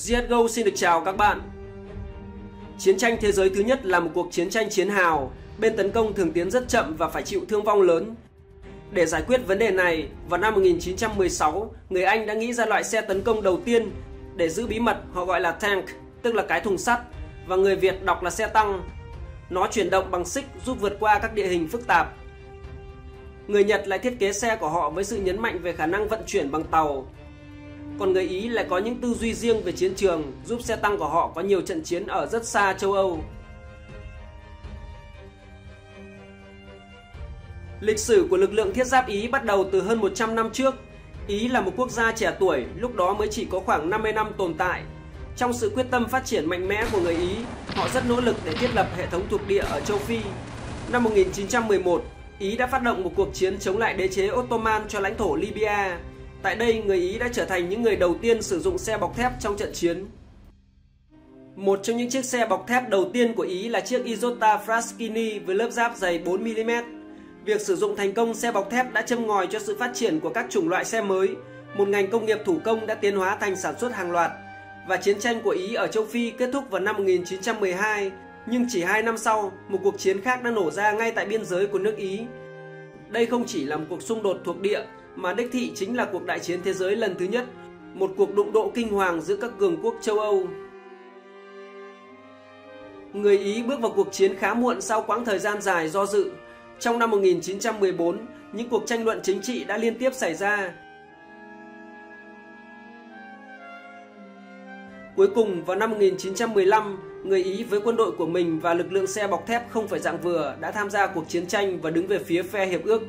CSGO xin được chào các bạn. Chiến tranh thế giới thứ nhất là một cuộc chiến tranh chiến hào, bên tấn công thường tiến rất chậm và phải chịu thương vong lớn. Để giải quyết vấn đề này, vào năm 1916, người Anh đã nghĩ ra loại xe tấn công đầu tiên. Để giữ bí mật, họ gọi là tank, tức là cái thùng sắt, và người Việt đọc là xe tăng. Nó chuyển động bằng xích giúp vượt qua các địa hình phức tạp. Người Nhật lại thiết kế xe của họ với sự nhấn mạnh về khả năng vận chuyển bằng tàu. Còn người Ý lại có những tư duy riêng về chiến trường, giúp xe tăng của họ có nhiều trận chiến ở rất xa châu Âu. Lịch sử của lực lượng thiết giáp Ý bắt đầu từ hơn 100 năm trước. Ý là một quốc gia trẻ tuổi, lúc đó mới chỉ có khoảng 50 năm tồn tại. Trong sự quyết tâm phát triển mạnh mẽ của người Ý, họ rất nỗ lực để thiết lập hệ thống thuộc địa ở châu Phi. Năm 1911, Ý đã phát động một cuộc chiến chống lại đế chế Ottoman cho lãnh thổ Libya. Tại đây, người Ý đã trở thành những người đầu tiên sử dụng xe bọc thép trong trận chiến. Một trong những chiếc xe bọc thép đầu tiên của Ý là chiếc Isotta Fraschini với lớp giáp dày 4mm. Việc sử dụng thành công xe bọc thép đã châm ngòi cho sự phát triển của các chủng loại xe mới. Một ngành công nghiệp thủ công đã tiến hóa thành sản xuất hàng loạt. Và chiến tranh của Ý ở châu Phi kết thúc vào năm 1912. Nhưng chỉ 2 năm sau, một cuộc chiến khác đã nổ ra ngay tại biên giới của nước Ý. Đây không chỉ là một cuộc xung đột thuộc địa, mà đích thị chính là cuộc đại chiến thế giới lần thứ nhất, một cuộc đụng độ kinh hoàng giữa các cường quốc châu Âu. Người Ý bước vào cuộc chiến khá muộn sau quãng thời gian dài do dự. Trong năm 1914, những cuộc tranh luận chính trị đã liên tiếp xảy ra. Cuối cùng, vào năm 1915, người Ý với quân đội của mình và lực lượng xe bọc thép không phải dạng vừa đã tham gia cuộc chiến tranh và đứng về phía phe hiệp ước.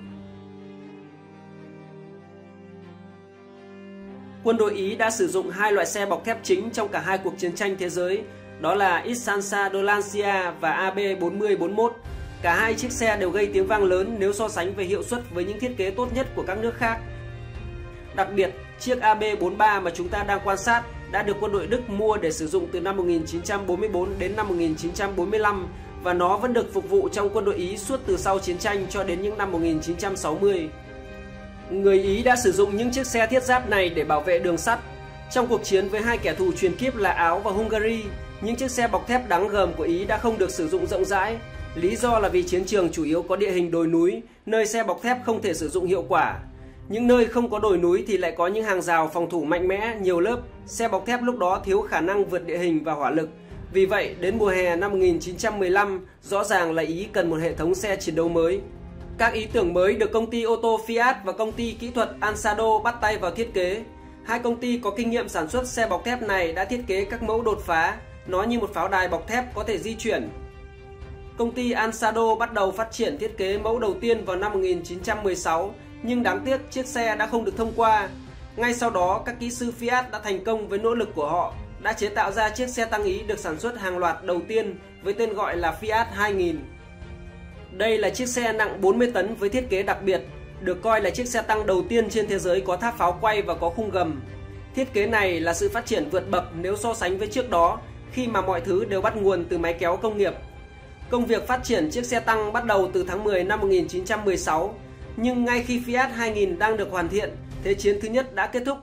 Quân đội Ý đã sử dụng hai loại xe bọc thép chính trong cả hai cuộc chiến tranh thế giới, đó là Isansa do Lancia và AB4041. Cả hai chiếc xe đều gây tiếng vang lớn nếu so sánh về hiệu suất với những thiết kế tốt nhất của các nước khác. Đặc biệt, chiếc AB43 mà chúng ta đang quan sát đã được quân đội Đức mua để sử dụng từ năm 1944 đến năm 1945 và nó vẫn được phục vụ trong quân đội Ý suốt từ sau chiến tranh cho đến những năm 1960. Người Ý đã sử dụng những chiếc xe thiết giáp này để bảo vệ đường sắt. Trong cuộc chiến với hai kẻ thù truyền kiếp là Áo và Hungary, những chiếc xe bọc thép đáng gờm của Ý đã không được sử dụng rộng rãi. Lý do là vì chiến trường chủ yếu có địa hình đồi núi, nơi xe bọc thép không thể sử dụng hiệu quả. Những nơi không có đồi núi thì lại có những hàng rào phòng thủ mạnh mẽ, nhiều lớp. Xe bọc thép lúc đó thiếu khả năng vượt địa hình và hỏa lực. Vì vậy, đến mùa hè năm 1915, rõ ràng là Ý cần một hệ thống xe chiến đấu mới. Các ý tưởng mới được công ty ô tô Fiat và công ty kỹ thuật Ansado bắt tay vào thiết kế. Hai công ty có kinh nghiệm sản xuất xe bọc thép này đã thiết kế các mẫu đột phá, nó như một pháo đài bọc thép có thể di chuyển. Công ty Ansado bắt đầu phát triển thiết kế mẫu đầu tiên vào năm 1916, nhưng đáng tiếc chiếc xe đã không được thông qua. Ngay sau đó, các kỹ sư Fiat đã thành công với nỗ lực của họ, đã chế tạo ra chiếc xe tăng Ý được sản xuất hàng loạt đầu tiên với tên gọi là Fiat 2000. Đây là chiếc xe nặng 40 tấn với thiết kế đặc biệt, được coi là chiếc xe tăng đầu tiên trên thế giới có tháp pháo quay và có khung gầm. Thiết kế này là sự phát triển vượt bậc nếu so sánh với trước đó, khi mà mọi thứ đều bắt nguồn từ máy kéo công nghiệp. Công việc phát triển chiếc xe tăng bắt đầu từ tháng 10 năm 1916, nhưng ngay khi Fiat 2000 đang được hoàn thiện, Thế chiến thứ nhất đã kết thúc.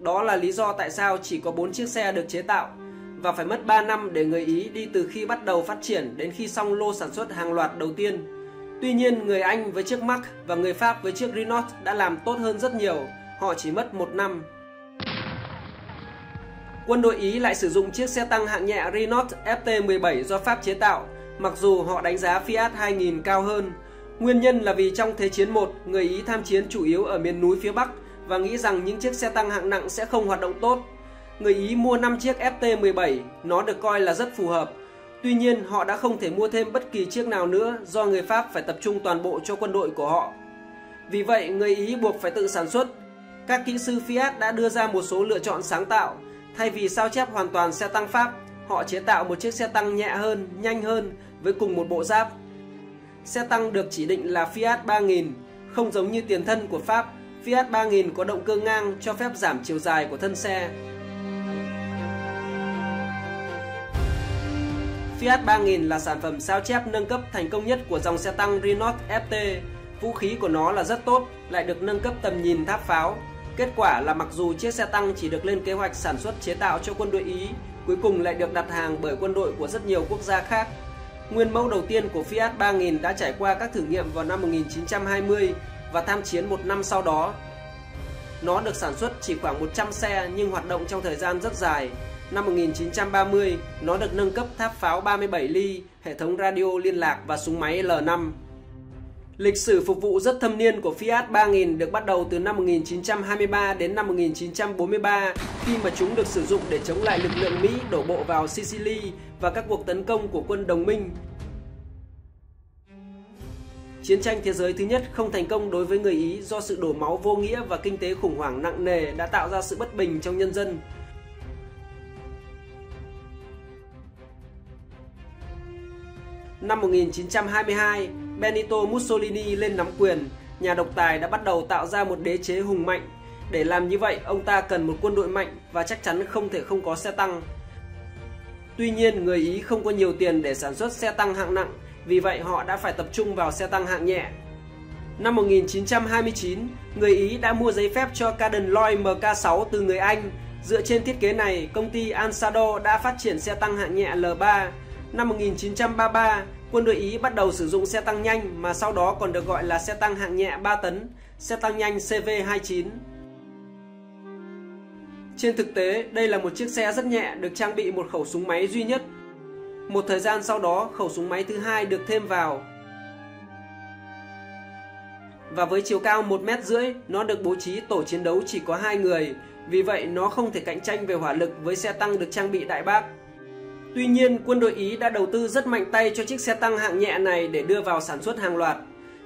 Đó là lý do tại sao chỉ có 4 chiếc xe được chế tạo, và phải mất 3 năm để người Ý đi từ khi bắt đầu phát triển đến khi xong lô sản xuất hàng loạt đầu tiên. Tuy nhiên, người Anh với chiếc Mack và người Pháp với chiếc Renault đã làm tốt hơn rất nhiều, họ chỉ mất 1 năm. Quân đội Ý lại sử dụng chiếc xe tăng hạng nhẹ Renault FT-17 do Pháp chế tạo, mặc dù họ đánh giá Fiat 2000 cao hơn. Nguyên nhân là vì trong Thế chiến 1, người Ý tham chiến chủ yếu ở miền núi phía Bắc và nghĩ rằng những chiếc xe tăng hạng nặng sẽ không hoạt động tốt. Người Ý mua 5 chiếc FT-17, nó được coi là rất phù hợp. Tuy nhiên, họ đã không thể mua thêm bất kỳ chiếc nào nữa do người Pháp phải tập trung toàn bộ cho quân đội của họ. Vì vậy, người Ý buộc phải tự sản xuất. Các kỹ sư Fiat đã đưa ra một số lựa chọn sáng tạo. Thay vì sao chép hoàn toàn xe tăng Pháp, họ chế tạo một chiếc xe tăng nhẹ hơn, nhanh hơn với cùng một bộ giáp. Xe tăng được chỉ định là Fiat 3000, không giống như tiền thân của Pháp. Fiat 3000 có động cơ ngang cho phép giảm chiều dài của thân xe. Fiat 3000 là sản phẩm sao chép nâng cấp thành công nhất của dòng xe tăng Renault FT. Vũ khí của nó là rất tốt, lại được nâng cấp tầm nhìn tháp pháo. Kết quả là mặc dù chiếc xe tăng chỉ được lên kế hoạch sản xuất chế tạo cho quân đội Ý, cuối cùng lại được đặt hàng bởi quân đội của rất nhiều quốc gia khác. Nguyên mẫu đầu tiên của Fiat 3000 đã trải qua các thử nghiệm vào năm 1920 và tham chiến một năm sau đó. Nó được sản xuất chỉ khoảng 100 xe nhưng hoạt động trong thời gian rất dài. Năm 1930, nó được nâng cấp tháp pháo 37 ly, hệ thống radio liên lạc và súng máy L5. Lịch sử phục vụ rất thâm niên của Fiat 3000 được bắt đầu từ năm 1923 đến năm 1943 khi mà chúng được sử dụng để chống lại lực lượng Mỹ đổ bộ vào Sicily và các cuộc tấn công của quân đồng minh. Chiến tranh thế giới thứ nhất không thành công đối với người Ý do sự đổ máu vô nghĩa và kinh tế khủng hoảng nặng nề đã tạo ra sự bất bình trong nhân dân. Năm 1922, Benito Mussolini lên nắm quyền, nhà độc tài đã bắt đầu tạo ra một đế chế hùng mạnh. Để làm như vậy, ông ta cần một quân đội mạnh và chắc chắn không thể không có xe tăng. Tuy nhiên, người Ý không có nhiều tiền để sản xuất xe tăng hạng nặng, vì vậy họ đã phải tập trung vào xe tăng hạng nhẹ. Năm 1929, người Ý đã mua giấy phép cho Caden Loyd Mk6 từ người Anh. Dựa trên thiết kế này, công ty Ansado đã phát triển xe tăng hạng nhẹ L3. Năm 1933, quân đội Ý bắt đầu sử dụng xe tăng nhanh mà sau đó còn được gọi là xe tăng hạng nhẹ 3 tấn, xe tăng nhanh CV-29. Trên thực tế, đây là một chiếc xe rất nhẹ được trang bị một khẩu súng máy duy nhất. Một thời gian sau đó, khẩu súng máy thứ hai được thêm vào. Và với chiều cao 1,5 m, nó được bố trí tổ chiến đấu chỉ có 2 người, vì vậy nó không thể cạnh tranh về hỏa lực với xe tăng được trang bị đại bác. Tuy nhiên, quân đội Ý đã đầu tư rất mạnh tay cho chiếc xe tăng hạng nhẹ này để đưa vào sản xuất hàng loạt.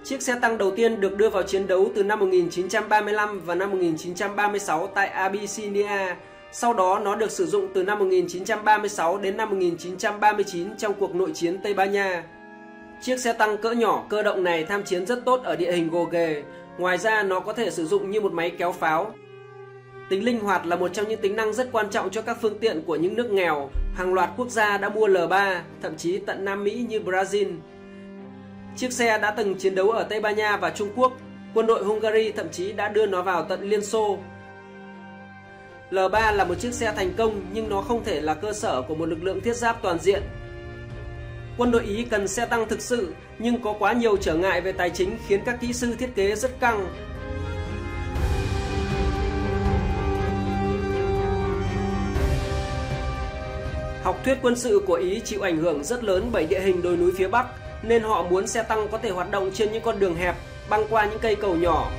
Chiếc xe tăng đầu tiên được đưa vào chiến đấu từ năm 1935 và năm 1936 tại Abyssinia. Sau đó nó được sử dụng từ năm 1936 đến năm 1939 trong cuộc nội chiến Tây Ban Nha. Chiếc xe tăng cỡ nhỏ cơ động này tham chiến rất tốt ở địa hình gồ ghề. Ngoài ra nó có thể sử dụng như một máy kéo pháo. Tính linh hoạt là một trong những tính năng rất quan trọng cho các phương tiện của những nước nghèo. Hàng loạt quốc gia đã mua L3, thậm chí tận Nam Mỹ như Brazil. Chiếc xe đã từng chiến đấu ở Tây Ban Nha và Trung Quốc. Quân đội Hungary thậm chí đã đưa nó vào tận Liên Xô. L3 là một chiếc xe thành công nhưng nó không thể là cơ sở của một lực lượng thiết giáp toàn diện. Quân đội Ý cần xe tăng thực sự nhưng có quá nhiều trở ngại về tài chính khiến các kỹ sư thiết kế rất căng. Học thuyết quân sự của Ý chịu ảnh hưởng rất lớn bởi địa hình đồi núi phía Bắc, nên họ muốn xe tăng có thể hoạt động trên những con đường hẹp, băng qua những cây cầu nhỏ.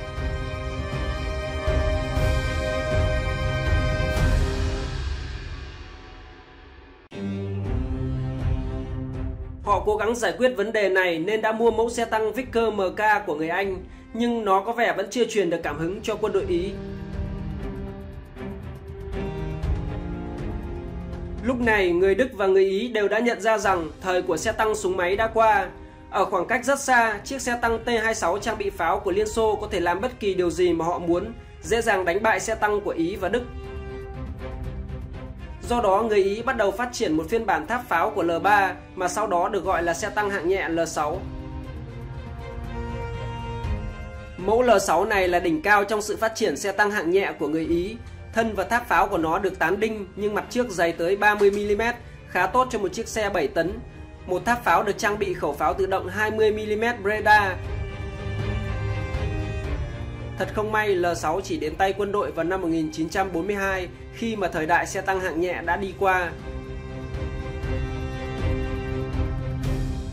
Họ cố gắng giải quyết vấn đề này nên đã mua mẫu xe tăng Vickers Mk của người Anh, nhưng nó có vẻ vẫn chưa truyền được cảm hứng cho quân đội Ý. Lúc này, người Đức và người Ý đều đã nhận ra rằng thời của xe tăng súng máy đã qua. Ở khoảng cách rất xa, chiếc xe tăng T-26 trang bị pháo của Liên Xô có thể làm bất kỳ điều gì mà họ muốn, dễ dàng đánh bại xe tăng của Ý và Đức. Do đó, người Ý bắt đầu phát triển một phiên bản tháp pháo của L3 mà sau đó được gọi là xe tăng hạng nhẹ L6. Mẫu L6 này là đỉnh cao trong sự phát triển xe tăng hạng nhẹ của người Ý. Thân và tháp pháo của nó được tán đinh nhưng mặt trước dày tới 30 mm, khá tốt cho một chiếc xe 7 tấn. Một tháp pháo được trang bị khẩu pháo tự động 20 mm Breda. Thật không may, L6 chỉ đến tay quân đội vào năm 1942 khi mà thời đại xe tăng hạng nhẹ đã đi qua.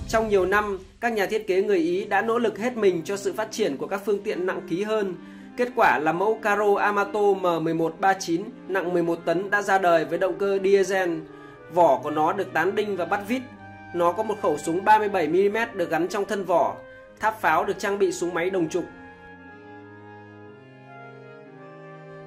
Trong nhiều năm, các nhà thiết kế người Ý đã nỗ lực hết mình cho sự phát triển của các phương tiện nặng ký hơn. Kết quả là mẫu Carro Amato M1139 nặng 11 tấn đã ra đời với động cơ diesel. Vỏ của nó được tán đinh và bắt vít. Nó có một khẩu súng 37mm được gắn trong thân vỏ. Tháp pháo được trang bị súng máy đồng trục.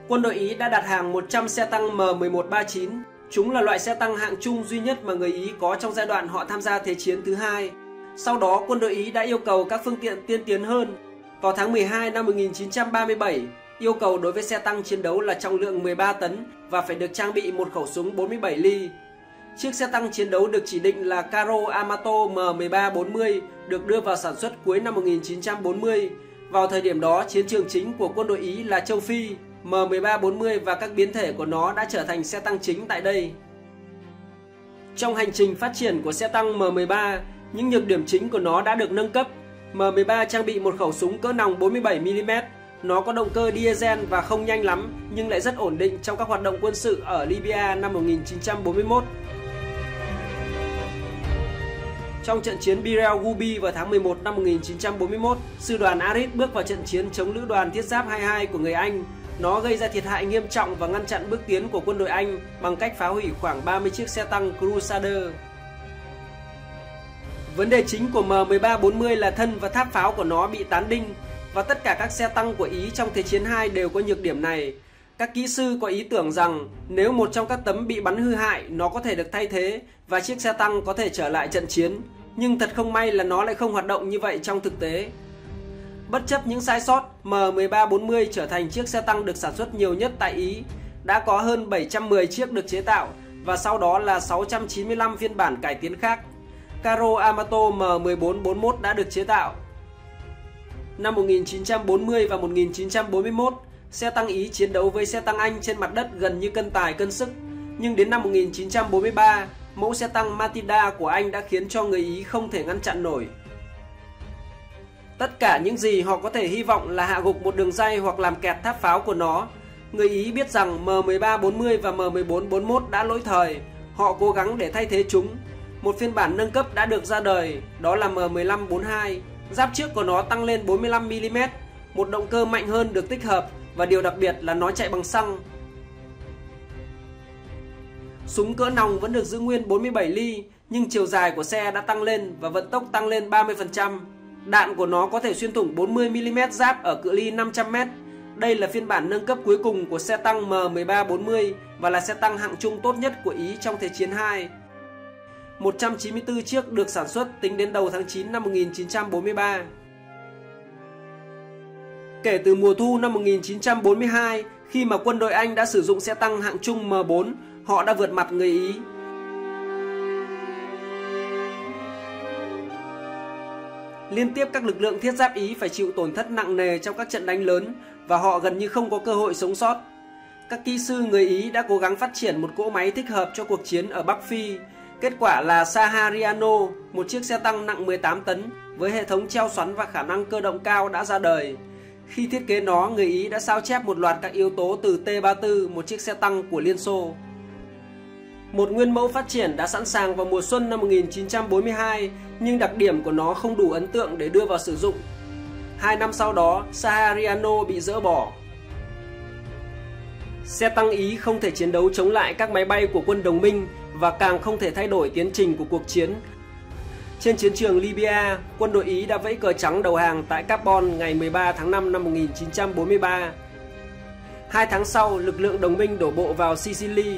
Quân đội Ý đã đặt hàng 100 xe tăng M1139. Chúng là loại xe tăng hạng trung duy nhất mà người Ý có trong giai đoạn họ tham gia Thế chiến thứ hai. Sau đó, quân đội Ý đã yêu cầu các phương tiện tiên tiến hơn. Vào tháng 12 năm 1937, yêu cầu đối với xe tăng chiến đấu là trọng lượng 13 tấn và phải được trang bị một khẩu súng 47 ly. Chiếc xe tăng chiến đấu được chỉ định là Carro Amato M1340 được đưa vào sản xuất cuối năm 1940. Vào thời điểm đó, chiến trường chính của quân đội Ý là châu Phi. M1340 và các biến thể của nó đã trở thành xe tăng chính tại đây. Trong hành trình phát triển của xe tăng M13, những nhược điểm chính của nó đã được nâng cấp. M13 trang bị một khẩu súng cỡ nòng 47mm. Nó có động cơ diesel và không nhanh lắm, nhưng lại rất ổn định trong các hoạt động quân sự ở Libya năm 1941. Trong trận chiến Bir el Gubi vào tháng 11 năm 1941, sư đoàn Arid bước vào trận chiến chống lữ đoàn thiết giáp 22 của người Anh. Nó gây ra thiệt hại nghiêm trọng và ngăn chặn bước tiến của quân đội Anh bằng cách phá hủy khoảng 30 chiếc xe tăng Crusader. Vấn đề chính của M1340 là thân và tháp pháo của nó bị tán đinh, và tất cả các xe tăng của Ý trong Thế chiến II đều có nhược điểm này. Các kỹ sư có ý tưởng rằng nếu một trong các tấm bị bắn hư hại, nó có thể được thay thế và chiếc xe tăng có thể trở lại trận chiến. Nhưng thật không may là nó lại không hoạt động như vậy trong thực tế. Bất chấp những sai sót, M1340 trở thành chiếc xe tăng được sản xuất nhiều nhất tại Ý. Đã có hơn 710 chiếc được chế tạo và sau đó là 695 phiên bản cải tiến khác. Carro Amato M1441 đã được chế tạo. Năm 1940 và 1941, xe tăng Ý chiến đấu với xe tăng Anh trên mặt đất gần như cân tài cân sức. Nhưng đến năm 1943, mẫu xe tăng Matilda của Anh đã khiến cho người Ý không thể ngăn chặn nổi. Tất cả những gì họ có thể hy vọng là hạ gục một đường ray hoặc làm kẹt tháp pháo của nó. Người Ý biết rằng M1340 và M1441 đã lỗi thời. Họ cố gắng để thay thế chúng. Một phiên bản nâng cấp đã được ra đời, đó là M1542. Giáp trước của nó tăng lên 45mm, một động cơ mạnh hơn được tích hợp và điều đặc biệt là nó chạy bằng xăng. Súng cỡ nòng vẫn được giữ nguyên 47 ly, nhưng chiều dài của xe đã tăng lên và vận tốc tăng lên 30%. Đạn của nó có thể xuyên thủng 40mm giáp ở cự ly 500m. Đây là phiên bản nâng cấp cuối cùng của xe tăng M1340 và là xe tăng hạng trung tốt nhất của Ý trong Thế chiến II. 194 chiếc được sản xuất tính đến đầu tháng 9 năm 1943. Kể từ mùa thu năm 1942, khi mà quân đội Anh đã sử dụng xe tăng hạng trung M4, họ đã vượt mặt người Ý. Liên tiếp các lực lượng thiết giáp Ý phải chịu tổn thất nặng nề trong các trận đánh lớn và họ gần như không có cơ hội sống sót. Các kỹ sư người Ý đã cố gắng phát triển một cỗ máy thích hợp cho cuộc chiến ở Bắc Phi. Kết quả là Sahariano, một chiếc xe tăng nặng 18 tấn với hệ thống treo xoắn và khả năng cơ động cao đã ra đời. Khi thiết kế nó, người Ý đã sao chép một loạt các yếu tố từ T-34, một chiếc xe tăng của Liên Xô. Một nguyên mẫu phát triển đã sẵn sàng vào mùa xuân năm 1942, nhưng đặc điểm của nó không đủ ấn tượng để đưa vào sử dụng. 2 năm sau đó, Sahariano bị dỡ bỏ. Xe tăng Ý không thể chiến đấu chống lại các máy bay của quân đồng minh và càng không thể thay đổi tiến trình của cuộc chiến. Trên chiến trường Libya, quân đội Ý đã vẫy cờ trắng đầu hàng tại Carbon ngày 13 tháng 5 năm 1943. 2 tháng sau, lực lượng đồng minh đổ bộ vào Sicily.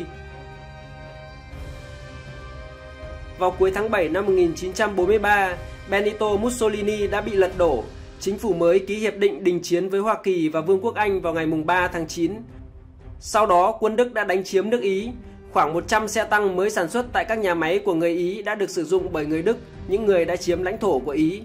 Vào cuối tháng 7 năm 1943, Benito Mussolini đã bị lật đổ. Chính phủ mới ký hiệp định đình chiến với Hoa Kỳ và Vương quốc Anh vào ngày 3 tháng 9. Sau đó, quân Đức đã đánh chiếm nước Ý. Khoảng 100 xe tăng mới sản xuất tại các nhà máy của người Ý đã được sử dụng bởi người Đức, những người đã chiếm lãnh thổ của Ý.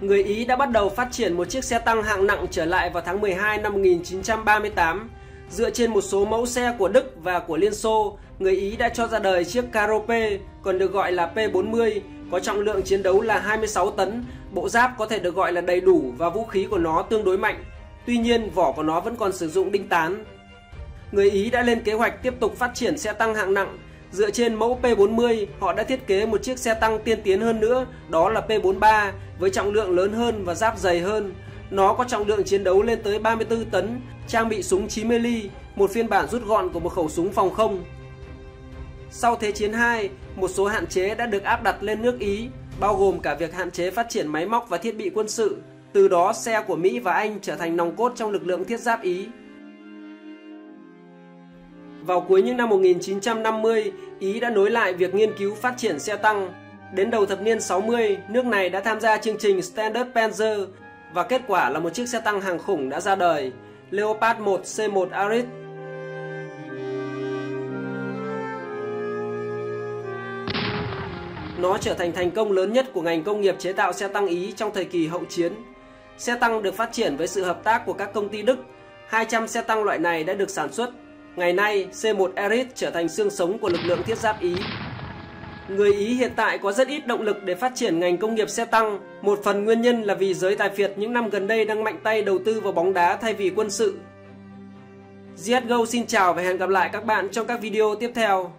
Người Ý đã bắt đầu phát triển một chiếc xe tăng hạng nặng trở lại vào tháng 12 năm 1938. Dựa trên một số mẫu xe của Đức và của Liên Xô, người Ý đã cho ra đời chiếc Carro P, còn được gọi là P40, có trọng lượng chiến đấu là 26 tấn, bộ giáp có thể được gọi là đầy đủ và vũ khí của nó tương đối mạnh. Tuy nhiên, vỏ của nó vẫn còn sử dụng đinh tán. Người Ý đã lên kế hoạch tiếp tục phát triển xe tăng hạng nặng. Dựa trên mẫu P40, họ đã thiết kế một chiếc xe tăng tiên tiến hơn nữa, đó là P43, với trọng lượng lớn hơn và giáp dày hơn. Nó có trọng lượng chiến đấu lên tới 34 tấn, trang bị súng 90 ly, một phiên bản rút gọn của một khẩu súng phòng không. Sau Thế chiến II, một số hạn chế đã được áp đặt lên nước Ý, bao gồm cả việc hạn chế phát triển máy móc và thiết bị quân sự. Từ đó, xe của Mỹ và Anh trở thành nòng cốt trong lực lượng thiết giáp Ý. Vào cuối những năm 1950, Ý đã nối lại việc nghiên cứu phát triển xe tăng. Đến đầu thập niên 60, nước này đã tham gia chương trình Standard Panzer và kết quả là một chiếc xe tăng hàng khủng đã ra đời, Leopard 1 C1 Arid. Nó trở thành thành công lớn nhất của ngành công nghiệp chế tạo xe tăng Ý trong thời kỳ hậu chiến. Xe tăng được phát triển với sự hợp tác của các công ty Đức. 200 xe tăng loại này đã được sản xuất. Ngày nay, C1 Eris trở thành xương sống của lực lượng thiết giáp Ý. Người Ý hiện tại có rất ít động lực để phát triển ngành công nghiệp xe tăng. Một phần nguyên nhân là vì giới tài phiệt những năm gần đây đang mạnh tay đầu tư vào bóng đá thay vì quân sự. CSGO xin chào và hẹn gặp lại các bạn trong các video tiếp theo.